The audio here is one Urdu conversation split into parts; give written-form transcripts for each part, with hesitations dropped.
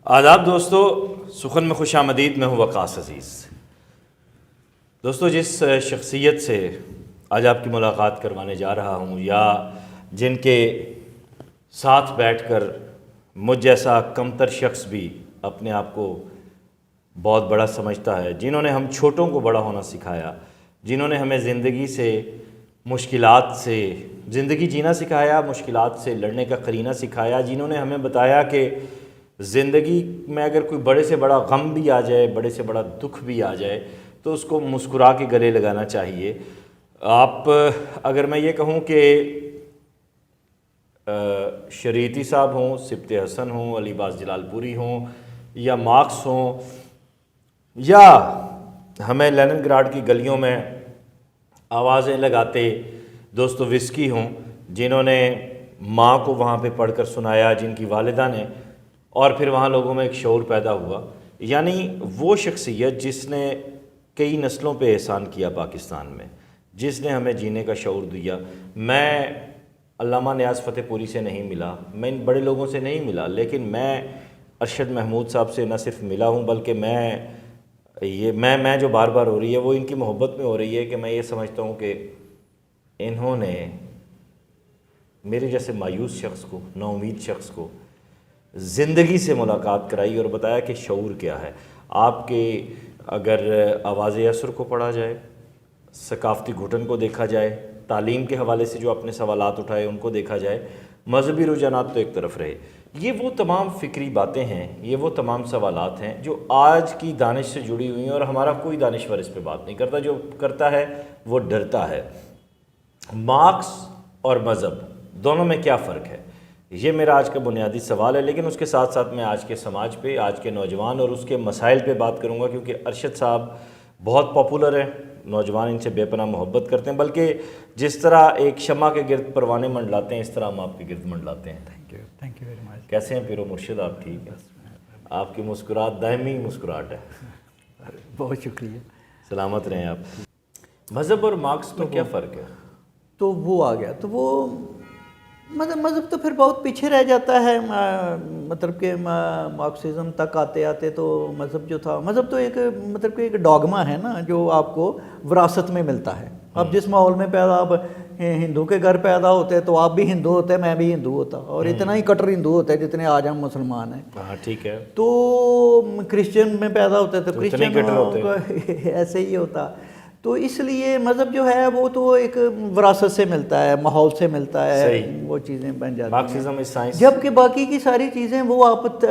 آداب دوستو، سخن میں خوش آمدید. میں ہوں وقاص عزیز. دوستو، جس شخصیت سے آج آپ کی ملاقات کروانے جا رہا ہوں، یا جن کے ساتھ بیٹھ کر مجھ جیسا کمتر شخص بھی اپنے آپ کو بہت بڑا سمجھتا ہے، جنہوں نے ہم چھوٹوں کو بڑا ہونا سکھایا، جنہوں نے ہمیں زندگی سے مشکلات سے زندگی جینا سکھایا، مشکلات سے لڑنے کا قرینہ سکھایا، جنہوں نے ہمیں بتایا کہ زندگی میں اگر کوئی بڑے سے بڑا غم بھی آ جائے، بڑے سے بڑا دکھ بھی آ جائے، تو اس کو مسکرا کے گلے لگانا چاہیے. آپ اگر میں یہ کہوں کہ شریعتی صاحب ہوں، سبط حسن ہوں، علی باز جلال پوری ہوں، یا مارکس ہوں، یا ہمیں لینن گراڈ کی گلیوں میں آوازیں لگاتے دوستویسکی ہوں، جنہوں نے ماں کو وہاں پہ پڑھ کر سنایا، جن کی والدہ نے، اور پھر وہاں لوگوں میں ایک شعور پیدا ہوا. یعنی وہ شخصیت جس نے کئی نسلوں پہ احسان کیا پاکستان میں، جس نے ہمیں جینے کا شعور دیا. میں علامہ نیاز فتح پوری سے نہیں ملا، میں ان بڑے لوگوں سے نہیں ملا، لیکن میں ارشد محمود صاحب سے نہ صرف ملا ہوں، بلکہ میں جو بار بار ہو رہی ہے وہ ان کی محبت میں ہو رہی ہے کہ میں یہ سمجھتا ہوں کہ انہوں نے میرے جیسے مایوس شخص کو، نا امید شخص کو زندگی سے ملاقات کرائی اور بتایا کہ شعور کیا ہے. آپ کے اگر آواز عصر کو پڑھا جائے، ثقافتی گھٹن کو دیکھا جائے، تعلیم کے حوالے سے جو اپنے سوالات اٹھائے ان کو دیکھا جائے، مذہبی رجحانات تو ایک طرف رہے، یہ وہ تمام فکری باتیں ہیں، یہ وہ تمام سوالات ہیں جو آج کی دانش سے جڑی ہوئی ہیں، اور ہمارا کوئی دانشور اس پہ بات نہیں کرتا. جو کرتا ہے وہ ڈرتا ہے. مارکس اور مذہب دونوں میں کیا فرق ہے؟ یہ میرا آج کا بنیادی سوال ہے. لیکن اس کے ساتھ ساتھ میں آج کے سماج پہ، آج کے نوجوان اور اس کے مسائل پہ بات کروں گا، کیونکہ ارشد صاحب بہت پاپولر ہیں، نوجوان ان سے بے پناہ محبت کرتے ہیں. بلکہ جس طرح ایک شمع کے گرد پروانے منڈلاتے ہیں، اس طرح ہم آپ کے گرد منڈلاتے ہیں. Thank you very much. کیسے ہیں پیرو مرشد؟ آپ ٹھیک ہیں؟ آپ کی مسکراہٹ دائمی مسکراہٹ ہے. بہت شکریہ. سلامت رہیں آپ. مذہب اور مارکس میں کیا فرق ہے؟ تو وہ آ گیا تو وہ مذہب تو پھر بہت پیچھے رہ جاتا ہے. مطلب کہ مارکسزم تک آتے آتے تو مذہب جو تھا، مذہب تو ایک مطلب کہ ایک ڈاگما ہے نا، جو آپ کو وراثت میں ملتا ہے. اب جس ماحول میں پیدا، آپ ہندو کے گھر پیدا ہوتے تو آپ بھی ہندو ہوتے، میں بھی ہندو ہوتا، اور اتنا ہی کٹر ہندو ہوتے جتنے آج ہم مسلمان ہیں. ہاں ٹھیک ہے. تو کرسچن میں پیدا ہوتے تو کرسچن ایسے ہی ہوتا. تو اس لیے مذہب جو ہے وہ تو ایک وراثت سے ملتا ہے، ماحول سے ملتا ہے، وہ چیزیں بن جاتی ہیں. جبکہ باقی کی ساری چیزیں وہ آپ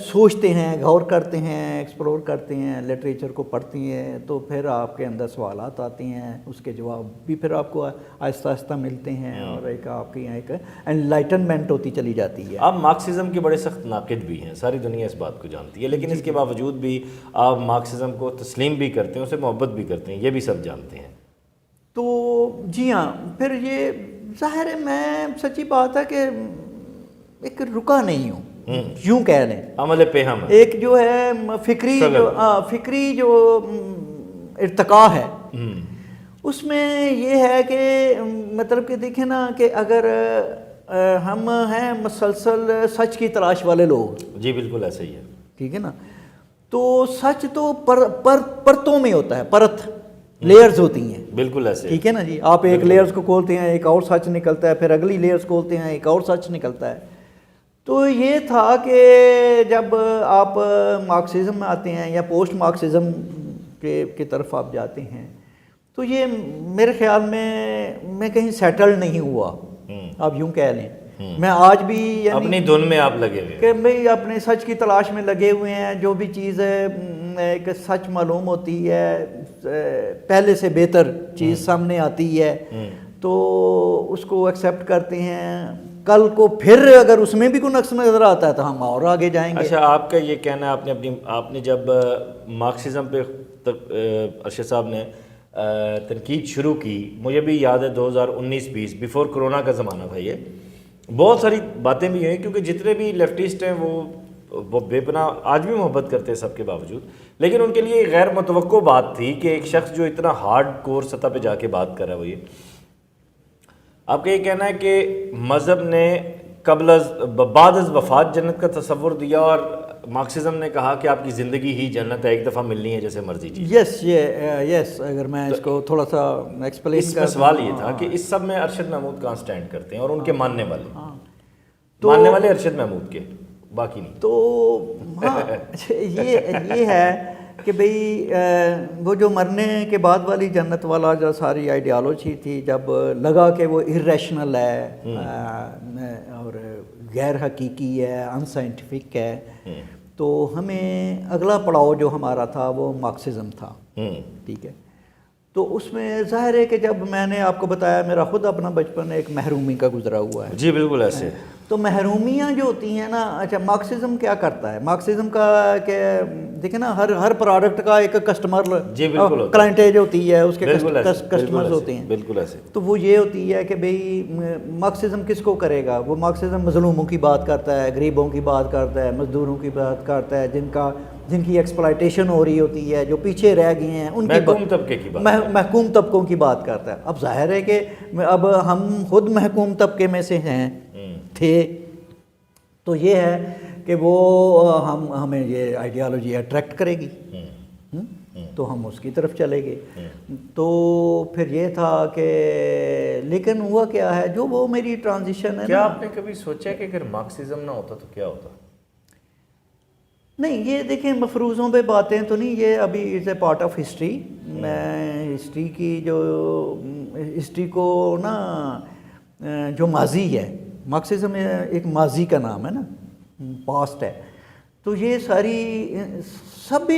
سوچتے ہیں، غور کرتے ہیں، ایکسپلور کرتے ہیں، لٹریچر کو پڑھتی ہیں، تو پھر آپ کے اندر سوالات آتے ہیں، اس کے جواب بھی پھر آپ کو آہستہ آہستہ ملتے ہیں، اور ایک آپ کی ایک انلائٹنمنٹ ہوتی چلی جاتی ہے. آپ مارکسزم کے بڑے سخت ناقد بھی ہیں، ساری دنیا اس بات کو جانتی ہے، لیکن اس کے باوجود بھی آپ مارکسزم کو تسلیم بھی کرتے ہیں، اسے محبت بھی کرتے ہیں، یہ بھی سب جانتے ہیں. تو جی ہاں، پھر یہ ظاہر ہے، میں سچی بات ہے کہ ایک رکا نہیں ہوں، یوں کہہ لیں عمل پہ ہم ایک جو ہے فکری جو ارتقاء ہے، اس میں یہ ہے کہ مطلب کہ دیکھیں نا کہ اگر ہم ہیں مسلسل سچ کی تلاش والے لوگ. جی بالکل ایسا ہی ہے. ٹھیک ہے نا. تو سچ تو پرتوں میں ہوتا ہے، پرت لیئرز ہوتی ہیں. بالکل ایسے. ٹھیک ہے نا جی. آپ ایک لیئرز کو کھولتے ہیں، ایک اور سچ نکلتا ہے، پھر اگلی لیئرز کھولتے ہیں، ایک اور سچ نکلتا ہے. تو یہ تھا کہ جب آپ مارکسزم میں آتے ہیں یا پوسٹ مارکسزم کی طرف آپ جاتے ہیں، تو یہ میرے خیال میں کہیں سیٹل نہیں ہوا، آپ یوں کہہ لیں. میں آج بھی اپنی دھن میں آپ لگے ہوئے کہ بھئی اپنے سچ کی تلاش میں لگے ہوئے ہیں. جو بھی چیز ایک سچ معلوم ہوتی ہے، پہلے سے بہتر چیز سامنے آتی ہے، تو اس کو ایکسیپٹ کرتے ہیں. کل کو پھر اگر اس میں بھی کوئی نقص نظر آتا ہے تو ہم اور آگے جائیں گے. اچھا، آپ کا یہ کہنا ہے آپ نے جب مارکسزم پہ ارشد صاحب نے تنقید شروع کی، مجھے بھی یاد ہے 2019-20 بیفور کرونا کا زمانہ تھا. یہ بہت ساری باتیں بھی ہیں، کیونکہ جتنے بھی لیفٹسٹ ہیں وہ بے پناہ آج بھی محبت کرتے ہیں سب کے باوجود، لیکن ان کے لیے غیر متوقع بات تھی کہ ایک شخص جو اتنا ہارڈ کور سطح پہ جا کے بات کر رہا ہے وہ یہ. آپ کا یہ کہنا ہے کہ مذہب نے بعد از وفات جنت کا تصور دیا، اور مارکسزم نے کہا کہ آپ کی زندگی ہی جنت ہے، ایک دفعہ ملنی ہے جیسے مرضی چیز. یس اگر میں اس کو تھوڑا سا ایکسپلین اس میں سوال یہ تھا کہ اس سب میں ارشد محمود کہاں سٹینڈ کرتے ہیں اور ان کے ماننے والے ارشد محمود کے، باقی نہیں. تو ہاں یہ ہے کہ بھئی وہ جو مرنے کے بعد والی جنت والا جو ساری آئیڈیالوجی تھی، جب لگا کہ وہ ارریشنل ہے اور غیر حقیقی ہے، ان سائنٹیفک ہے، تو ہمیں اگلا پڑاؤ جو ہمارا تھا وہ مارکسزم تھا. ٹھیک ہے. تو اس میں ظاہر ہے کہ جب میں نے آپ کو بتایا میرا خود اپنا بچپن ایک محرومی کا گزرا ہوا ہے. جی بالکل ایسے. تو محرومیاں جو ہوتی ہیں نا، اچھا مارکسزم کیا کرتا ہے؟ مارکسزم کا کہ دیکھیں نا، ہر پروڈکٹ کا ایک کسٹمر کلائنٹیج ہوتی ہے، اس کے کسٹمرز ہوتے ہیں. بالکل ایسے. تو وہ یہ ہوتی ہے کہ بھئی مارکسزم کس کو کرے گا؟ وہ مارکسزم مظلوموں کی بات کرتا ہے، غریبوں کی بات کرتا ہے، مزدوروں کی بات کرتا ہے، جن کی ایکسپلائٹیشن ہو رہی ہوتی ہے، جو پیچھے رہ گئے ہیں، ان کی محکوم طبقوں کی بات کرتا ہے. اب ظاہر ہے کہ اب ہم خود محکوم طبقے میں سے تھے، تو یہ ہے کہ وہ ہمیں یہ آئیڈیالوجی اٹریکٹ کرے گی، تو ہم اس کی طرف چلے گئے. تو پھر یہ تھا کہ لیکن ہوا کیا ہے، جو وہ میری ٹرانزیشن ہے. کیا آپ نے کبھی سوچا کہ اگر مارکسزم نہ ہوتا تو کیا ہوتا؟ نہیں، یہ دیکھیں مفروضوں پہ باتیں تو نہیں، یہ ابھی از اے پارٹ آف ہسٹری. میں ہسٹری کی ہسٹری کو نا، جو ماضی ہے، مارکسزم ایک ماضی کا نام ہے نا، پاسٹ ہے. تو یہ سب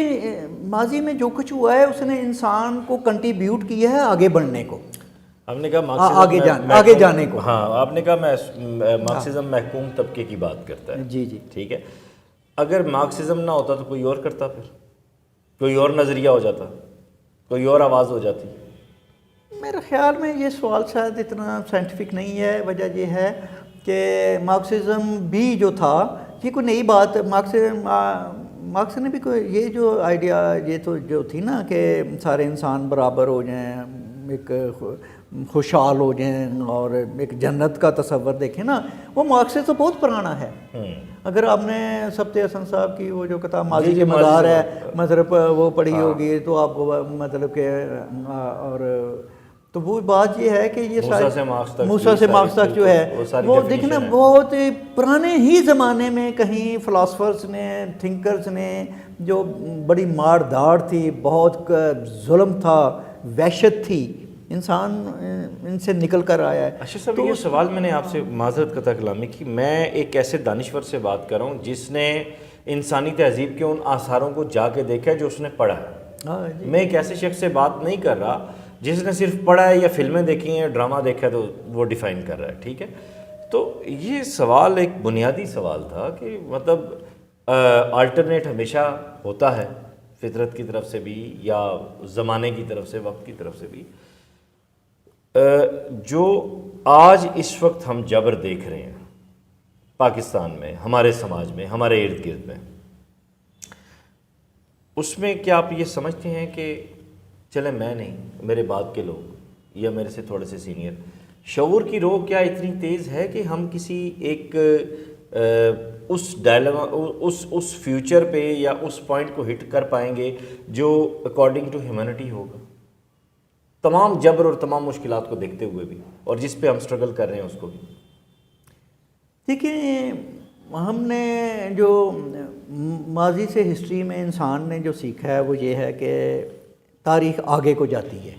ماضی میں جو کچھ ہوا ہے اس نے انسان کو کنٹریبیوٹ کیا ہے آگے بڑھنے کو. آپ نے کہا آگے جانے کو. ہاں، آپ نے کہا مارکسزم محکوم طبقے کی بات کرتا ہے. جی ٹھیک ہے. اگر مارکسزم نہ ہوتا تو کوئی اور کرتا، پھر کوئی اور نظریہ ہو جاتا، کوئی اور آواز ہو جاتی. میرے خیال میں یہ سوال شاید اتنا سائنٹیفک نہیں ہے. وجہ یہ ہے کہ مارکسزم بھی جو تھا یہ کوئی نئی بات. مارکس نے بھی کوئی یہ جو آئیڈیا یہ تو جو تھی نا کہ سارے انسان برابر ہو جائیں، ایک خوشحال ہو جائیں اور ایک جنت کا تصور دیکھیں نا، وہ مارکس سے تو بہت پرانا ہے. اگر آپ نے سبت حسن صاحب کی وہ جو کتاب ماضی کے مزار ہے مطلب وہ پڑھی ہوگی تو آپ کو مطلب کہ اور تو وہ بات یہ ہے کہ یہ موسیٰ سے مارکس تک جو ہے وہ دیکھنا بہت پرانے ہی زمانے میں کہیں فلاسفرز نے، تھنکرز نے، جو بڑی مار دھاڑ تھی، بہت ظلم تھا، وحشت تھی، انسان ان سے نکل کر آیا ہے. اچھا صاحب، یہ سوال میں نے آپ سے معذرت قطع کلامی کی، میں ایک ایسے دانشور سے بات کر رہا ہوں جس نے انسانی تہذیب کے ان آثاروں کو جا کے دیکھا ہے جو اس نے پڑھا ہے. میں ایک ایسے شخص سے بات نہیں کر رہا جس نے صرف پڑھا ہے یا فلمیں دیکھی ہیں، ڈرامہ دیکھا ہے تو وہ ڈیفائن کر رہا ہے. ٹھیک ہے. تو یہ سوال ایک بنیادی سوال تھا کہ مطلب آلٹرنیٹ ہمیشہ ہوتا ہے فطرت کی طرف سے بھی یا زمانے کی طرف سے، وقت کی طرف سے بھی. جو آج اس وقت ہم جبر دیکھ رہے ہیں پاکستان میں، ہمارے سماج میں، ہمارے ارد گرد میں، اس میں کیا آپ یہ سمجھتے ہیں کہ چلے میں نہیں، میرے بعد کے لوگ یا میرے سے تھوڑے سے سینئر، شعور کی رو کیا اتنی تیز ہے کہ ہم کسی ایک اس ڈائلما، اس فیوچر پہ یا اس پوائنٹ کو ہٹ کر پائیں گے جو اکارڈنگ ٹو ہیومینٹی ہوگا، تمام جبر اور تمام مشکلات کو دیکھتے ہوئے بھی، اور جس پہ ہم سٹرگل کر رہے ہیں اس کو بھی؟ دیکھیں، ہم نے جو ماضی سے ہسٹری میں انسان نے جو سیکھا ہے وہ یہ ہے کہ تاریخ آگے کو جاتی ہے.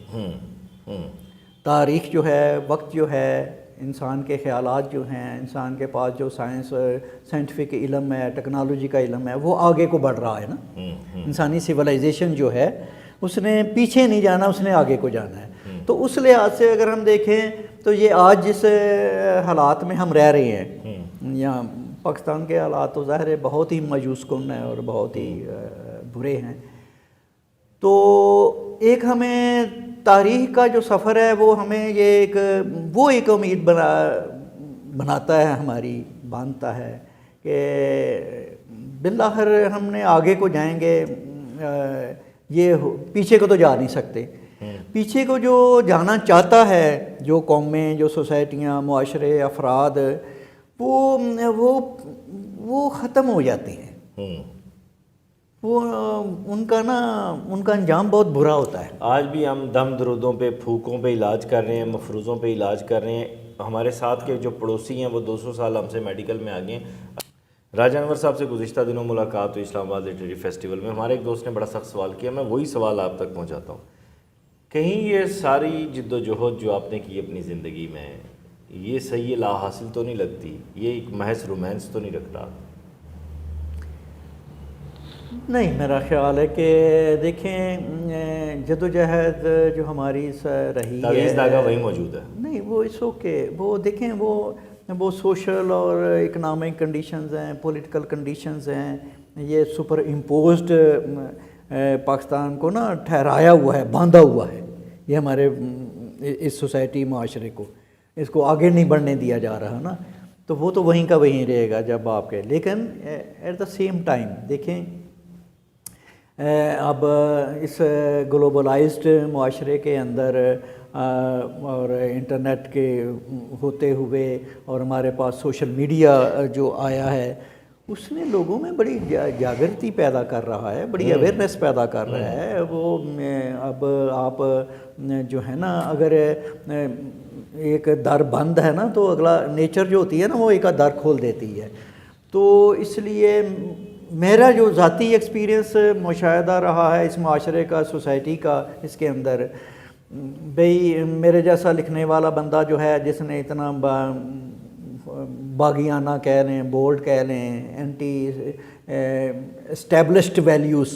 تاریخ جو ہے، وقت جو ہے، انسان کے خیالات جو ہیں، انسان کے پاس جو سائنٹیفک علم ہے، ٹیکنالوجی کا علم ہے، وہ آگے کو بڑھ رہا ہے نا. انسانی سویلائزیشن جو ہے اس نے پیچھے نہیں جانا، اس نے آگے کو جانا ہے. تو اس لحاظ سے اگر ہم دیکھیں تو یہ آج جس حالات میں ہم رہ رہے ہیں، یا پاکستان کے حالات تو ظاہر ہے بہت ہی مایوس کن ہیں اور بہت ہی برے ہیں. تو ایک ہمیں تاریخ کا جو سفر ہے وہ ہمیں یہ ایک امید بناتا ہے، ہماری باندھتا ہے کہ بالآخر ہم نے آگے کو جائیں گے. یہ پیچھے کو تو جا نہیں سکتے. پیچھے کو جو جانا چاہتا ہے، جو قومیں، جو سوسائٹیاں، معاشرے، افراد، وہ ختم ہو جاتے ہیں. وہ ان کا انجام بہت برا ہوتا ہے. آج بھی ہم دم درودوں پہ پھوکوں پہ علاج کر رہے ہیں, مفروضوں پہ علاج کر رہے ہیں. ہمارے ساتھ کے جو پڑوسی ہیں وہ 200 سال ہم سے میڈیکل میں آگے ہیں. راجہ انور صاحب سے گزشتہ دنوں ملاقات ہوئی اسلام آباد لٹریری فیسٹیول میں. ہمارے ایک دوست نے بڑا سخت سوال کیا, میں وہی سوال آپ تک پہنچاتا ہوں. کہیں یہ ساری جد و جہد جو آپ نے کی اپنی زندگی میں, یہ صحیح لا حاصل تو نہیں لگتی؟ یہ ایک محض رومانس تو نہیں رکھتا؟ نہیں, میرا خیال ہے کہ دیکھیں جدوجہد جو ہماری رہی ہے, تعویذ دھاگا وہی موجود ہے. نہیں, وہ اس اوکے, وہ دیکھیں وہ سوشل اور اکنامک کنڈیشنز ہیں, پولیٹیکل کنڈیشنز ہیں, یہ سپر امپوزڈ پاکستان کو نا ٹھہرایا ہوا ہے, باندھا ہوا ہے یہ ہمارے اس سوسائٹی معاشرے کو, اس کو آگے نہیں بڑھنے دیا جا رہا نا. تو وہ تو وہیں کا وہیں رہے گا جب آپ کے. لیکن ایٹ دا سیم ٹائم دیکھیں اب اس گلوبلائزڈ معاشرے کے اندر اور انٹرنیٹ کے ہوتے ہوئے اور ہمارے پاس سوشل میڈیا جو آیا ہے, اس نے لوگوں میں بڑی جاگرتی پیدا کر رہا ہے, بڑی اویئرنیس پیدا کر رہا ہے. وہ اب آپ جو ہے نا, اگر ایک در بند ہے نا تو اگلا نیچر جو ہوتی ہے نا وہ ایک در کھول دیتی ہے. تو اس لیے میرا جو ذاتی ایکسپیرینس مشاہدہ رہا ہے اس معاشرے کا, سوسائٹی کا, اس کے اندر بھئی میرے جیسا لکھنے والا بندہ جو ہے جس نے اتنا باغیانہ کہہ لیں, بولڈ کہہ لیں, اینٹی اسٹیبلشڈ ویلیوز,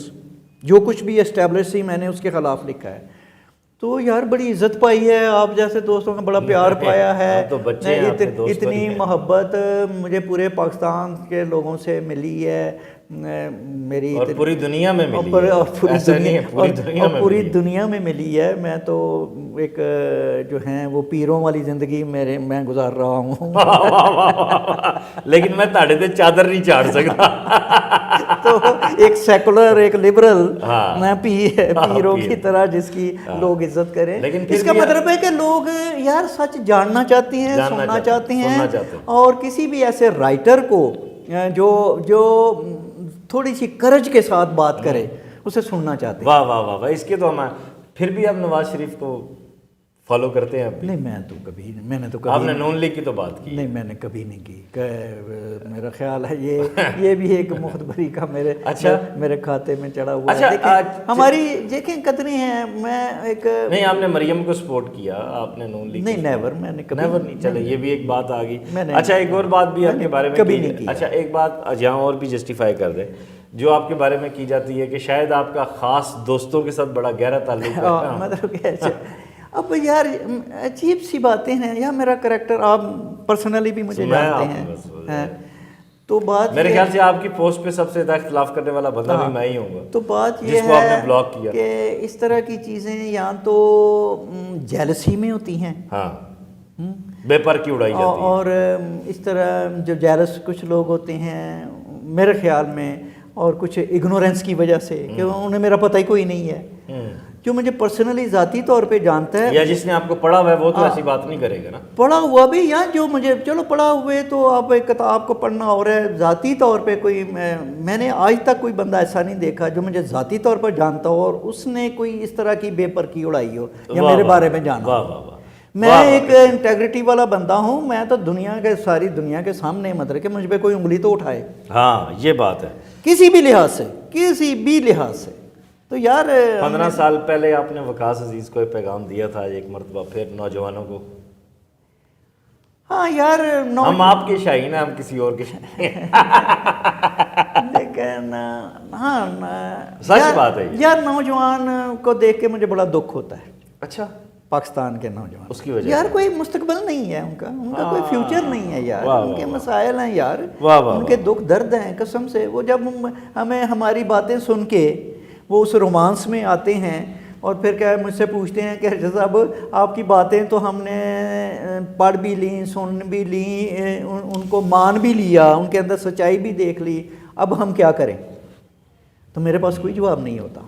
جو کچھ بھی اسٹیبلش تھی میں نے اس کے خلاف لکھا ہے. تو یار بڑی عزت پائی ہے, آپ جیسے دوستوں کا بڑا پیار پایا ہے, اتنی محبت مجھے پورے پاکستان کے لوگوں سے ملی ہے, میری اور پوری دنیا میں ملی ہے, پوری دنیا میں ملی ہے. میں تو ایک جو ہیں وہ پیروں والی زندگی میں گزار رہا ہوں. لیکن میں تاڑے تے چادر نہیں چاڑ سکتا. تو ایک سیکولر, ایک لبرل, میں پیروں کی طرح جس کی لوگ عزت کریں. اس کا مطلب ہے کہ لوگ یار سچ جاننا چاہتے ہیں, سننا چاہتے ہیں, اور کسی بھی ایسے رائٹر کو جو تھوڑی سی کرج کے ساتھ بات کرے اسے سننا چاہتے ہیں. واہ واہ واہ واہ. اس کے تو ہم پھر بھی آپ نواز شریف کو فالو کرتے ہیں؟ نہیں, میں نے تو کبھی آپ نے نون لیگ کی تو بات کی نہیں, میں نے کبھی نہیں کی. میرا خیال ہے یہ بھی ایک مختبری کا میرے کھاتے میں چڑھا ہوا ہے. ہماری دیکھیں قدریں ہیں. میں ایک نہیں, آپ نے مریم کو سپورٹ کیا, آپ نے نون لیگ نہیں, نیور, میں نے کبھی نہیں. چلے یہ بھی ایک بات آ گئی. اچھا, ایک اور بات بھی آپ کے بارے میں کبھی نہیں کی. اچھا, ایک بات جہاں اور بھی جسٹیفائی کر دیں, جو آپ کے بارے میں کی جاتی ہے کہ شاید آپ کا خاص دوستوں کے ساتھ بڑا گہرا تعلق ہے. مطلب کہ اب یار عجیب سی باتیں ہیں. یا میرا کریکٹر, آپ پرسنلی بھی مجھے جانتے ہیں, تو بات میرے خیال سے آپ کی پوسٹ پہ سب سے زیادہ اختلاف کرنے والا بندہ بھی میں ہی ہوں گا. تو بات یہ ہے کہ اس طرح کی چیزیں یا تو جیلسی میں ہوتی ہیں, ہاں, بے پر کی اڑائی جاتی ہے, اور اس طرح جو جیلس کچھ لوگ ہوتے ہیں میرے خیال میں, اور کچھ اگنورینس کی وجہ سے کہ انہیں میرا پتہ ہی کوئی نہیں ہے, جو مجھے پرسنلی ذاتی طور پہ جانتا ہے, یا جس نے آپ کو پڑھا ہوا ہے وہ تو ایسی بات نہیں کرے گا نا. پڑھا ہوا بھی, یا جو مجھے چلو پڑھا ہوئے تو آپ ایک کتاب کو پڑھنا ہو رہا ہے. ذاتی طور پہ کوئی میں نے آج تک کوئی بندہ ایسا نہیں دیکھا جو مجھے ذاتی طور پر جانتا ہو اور اس نے کوئی اس طرح کی بے پر کی اڑائی ہو یا میرے بارے میں جانا. میں ایک انٹیگریٹی والا بندہ ہوں. میں تو ساری دنیا کے سامنے مطلب کہ مجھ پہ کوئی انگلی تو اٹھائے. ہاں, یہ بات ہے, کسی بھی لحاظ سے. تو یار 15 سال پہلے آپ نے وقاص عزیز کو ایک پیغام دیا تھا, ایک مرتبہ پھر نوجوانوں کو. ہاں یار, ہم آپ کے شاہین ہیں, ہم کسی اور کے شاہین. لیکن ہاں سچ بات ہے یار, نوجوان کو دیکھ کے مجھے بڑا دکھ ہوتا ہے. اچھا, پاکستان کے نوجوان, اس کی وجہ یار کوئی مستقبل نہیں ہے ان کا کوئی فیوچر نہیں ہے یار. ان کے مسائل ہیں یار, ان کے دکھ درد ہیں قسم سے. وہ جب ہمیں ہماری باتیں سن کے وہ اس رومانس میں آتے ہیں اور پھر کیا مجھ سے پوچھتے ہیں کہ صاحب آپ کی باتیں تو ہم نے پڑھ بھی لیں, سن بھی لیں, ان کو مان بھی لیا, ان کے اندر سچائی بھی دیکھ لی, اب ہم کیا کریں؟ تو میرے پاس کوئی جواب نہیں ہوتا.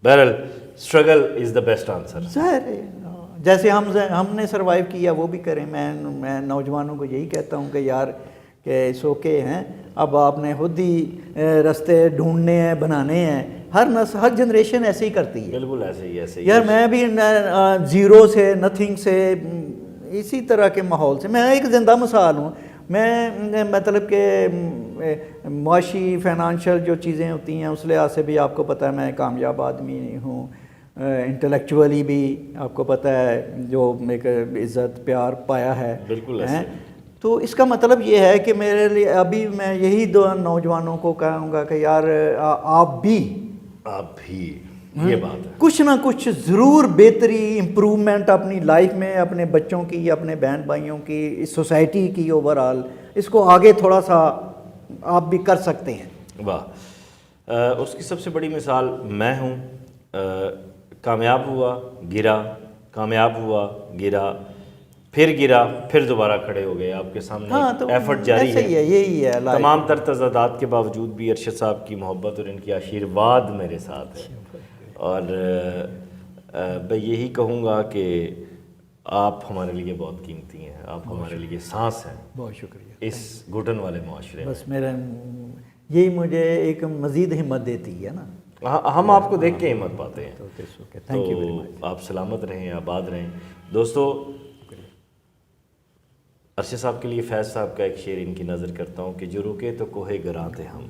بہرحال struggle is the best answer. ظاہر ہے جیسے ہم نے سروائیو کیا وہ بھی کریں. میں نوجوانوں کو یہی کہتا ہوں کہ یار کہ اٹس اوکے ہیں، اب آپ نے خود ہی راستے ڈھونڈنے ہیں، بنانے ہیں. ہر جنریشن ایسے ہی کرتی ہے. بالکل ایسے ہی یار میں بھی زیرو سے، نتھنگ سے، اسی طرح کے ماحول سے، میں ایک زندہ مثال ہوں. میں مطلب کہ معاشی فائنانشل جو چیزیں ہوتی ہیں اس لحاظ سے بھی آپ کو پتہ ہے میں کامیاب آدمی ہوں، انٹلیکچولی بھی آپ کو پتہ ہے جو ایک عزت پیار پایا ہے. بالکل ایسے. تو اس کا مطلب یہ ہے کہ میرے لیے ابھی میں یہی دو نوجوانوں کو کہوں گا کہ یار آپ بھی یہ بات ہے، کچھ نہ کچھ ضرور بہتری امپرومنٹ اپنی لائف میں، اپنے بچوں کی، اپنے بہن بھائیوں کی، اس سوسائٹی کی اوور آل، اس کو آگے تھوڑا سا آپ بھی کر سکتے ہیں. واہ. اس کی سب سے بڑی مثال میں ہوں. کامیاب ہوا، گرا، کامیاب ہوا، گرا، پھر گرا، پھر دوبارہ کھڑے ہو گئے. آپ کے سامنے ایفرٹ جاری ہے. یہی ہے. تمام تر تضادات کے باوجود بھی ارشد صاحب کی محبت اور ان کی آشیرواد میرے ساتھ ہے. اور میں یہی کہوں گا کہ آپ ہمارے لیے بہت قیمتی ہیں، آپ ہمارے لیے سانس ہیں. بہت شکریہ. اس گھٹن والے معاشرے میں بس میرا یہی مجھے ایک مزید ہمت دیتی ہے نا. ہم آپ کو دیکھ کے ہمت پاتے ہیں. تھینک یو ویری تو مچ. آپ سلامت رہیں، آباد رہیں. دوستو، ارشد صاحب کے لیے فیض صاحب کا ایک شعر ان کی نظر کرتا ہوں کہ جو رکے تو کوہ گراں تھے ہم،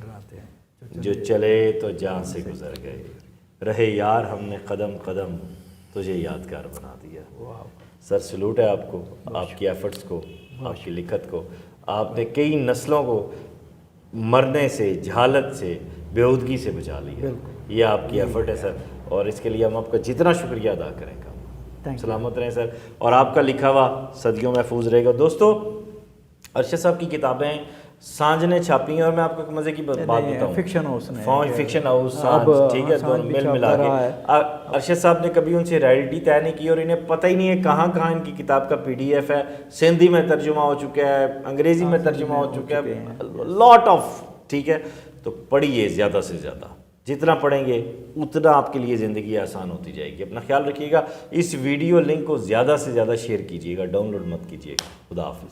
جو چلے تو جہاں سے گزر گئے، رہے یار ہم نے قدم قدم تجھے یادگار بنا دیا. سر سلوٹ ہے آپ کو، آپ کی ایفرٹس کو، آپ کی لکھت کو. آپ نے کئی نسلوں کو مرنے سے، جہالت سے، بیہودگی سے بچا لیا. یہ آپ کی ایفرٹ ہے سر، اور اس کے لیے ہم آپ کا جتنا شکریہ ادا کریں گا. سلامت رہیں سر، اور آپ کا لکھا ہوا صدیوں محفوظ رہے گا. دوستو، ارشد صاحب کی کتابیں سانج نے چھاپی ہیں، اور میں آپ کو ایک مزے کی بات بتاؤں. فکشن ہاؤس نے، فکشن ہاؤس سانج، ٹھیک ہے، دونوں مل ملا کے. ارشد صاحب نے کبھی ان سے رائلٹی طے نہیں کی، اور انہیں پتہ ہی نہیں ہے کہاں کہاں ان کی کتاب کا PDF ہے. سندھی میں ترجمہ ہو چکا ہے، انگریزی میں ترجمہ ہو چکا ہے، لاٹ آف. ٹھیک ہے، تو پڑھیے زیادہ سے زیادہ. جتنا پڑھیں گے اتنا آپ کے لیے زندگی آسان ہوتی جائے گی. اپنا خیال رکھیے گا. اس ویڈیو لنک کو زیادہ سے زیادہ شیئر کیجیے گا، ڈاؤن لوڈ مت کیجیے گا. خدا حافظ.